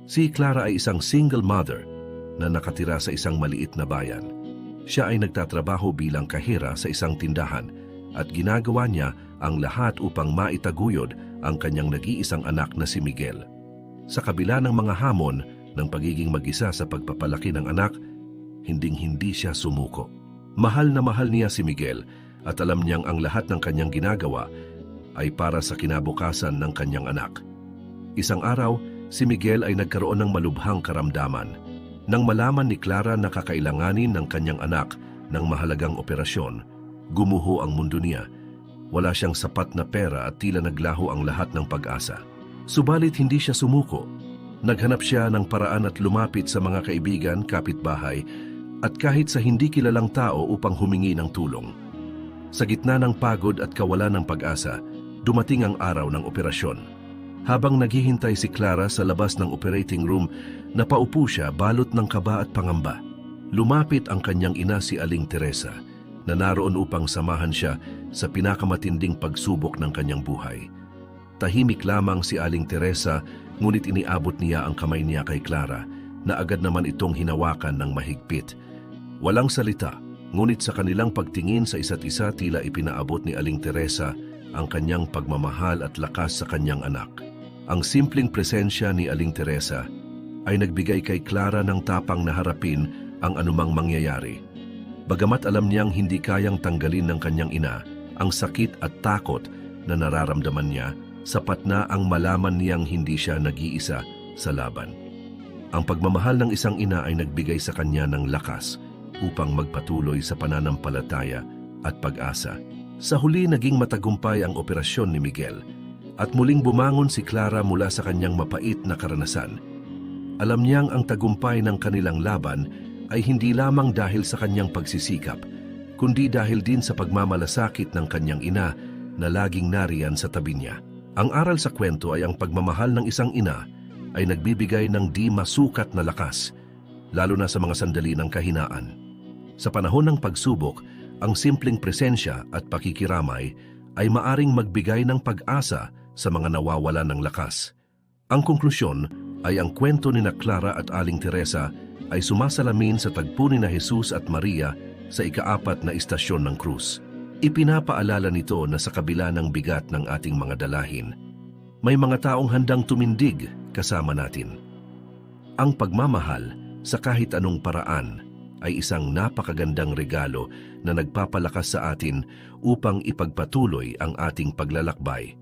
Si Clara ay isang single mother na nakatira sa isang maliit na bayan. Siya ay nagtatrabaho bilang kahera sa isang tindahan at ginagawa niya ang lahat upang maitaguyod ang kanyang nag-iisang anak na si Miguel. Sa kabila ng mga hamon ng pagiging mag-isa sa pagpapalaki ng anak, hinding-hindi siya sumuko. Mahal na mahal niya si Miguel at alam niyang ang lahat ng kanyang ginagawa ay para sa kinabukasan ng kanyang anak. Isang araw, si Miguel ay nagkaroon ng malubhang karamdaman. Nang malaman ni Clara na kakailanganin ng kanyang anak ng mahalagang operasyon, gumuho ang mundo niya. Wala siyang sapat na pera at tila naglaho ang lahat ng pag-asa. Subalit hindi siya sumuko. Naghanap siya ng paraan at lumapit sa mga kaibigan, kapitbahay, at kahit sa hindi kilalang tao upang humingi ng tulong. Sa gitna ng pagod at kawalan ng pag-asa, dumating ang araw ng operasyon. Habang naghihintay si Clara sa labas ng operating room, napaupo siya balot ng kaba at pangamba. Lumapit ang kanyang ina si Aling Teresa, na naroon upang samahan siya sa pinakamatinding pagsubok ng kanyang buhay. Tahimik lamang si Aling Teresa, ngunit iniabot niya ang kamay niya kay Clara, na agad naman itong hinawakan ng mahigpit. Walang salita, ngunit sa kanilang pagtingin sa isa't isa tila ipinaabot ni Aling Teresa ang kanyang pagmamahal at lakas sa kanyang anak. Ang simpleng presensya ni Aling Teresa ay nagbigay kay Clara ng tapang na harapin ang anumang mangyayari. Bagamat alam niyang hindi kayang tanggalin ng kanyang ina ang sakit at takot na nararamdaman niya, sapat na ang malaman niyang hindi siya nag-iisa sa laban. Ang pagmamahal ng isang ina ay nagbigay sa kanya ng lakas upang magpatuloy sa pananampalataya at pag-asa. Sa huli naging matagumpay ang operasyon ni Miguel at muling bumangon si Clara mula sa kanyang mapait na karanasan. Alam niyang ang tagumpay ng kanilang laban ay hindi lamang dahil sa kanyang pagsisikap, kundi dahil din sa pagmamalasakit ng kanyang ina na laging nariyan sa tabi niya. Ang aral sa kwento ay ang pagmamahal ng isang ina ay nagbibigay ng di masukat na lakas, lalo na sa mga sandali ng kahinaan. Sa panahon ng pagsubok, ang simpleng presensya at pakikiramay ay maaring magbigay ng pag-asa sa mga nawawala ng lakas. Ang konklusyon ay ang kwento ni Clara at Aling Teresa ay sumasalamin sa tagpo ni Jesus at Maria sa ika-4 na istasyon ng krus. Ipinapaalala nito na sa kabila ng bigat ng ating mga dalahin, may mga taong handang tumindig kasama natin. Ang pagmamahal sa kahit anong paraan ay isang napakagandang regalo na nagpapalakas sa atin upang ipagpatuloy ang ating paglalakbay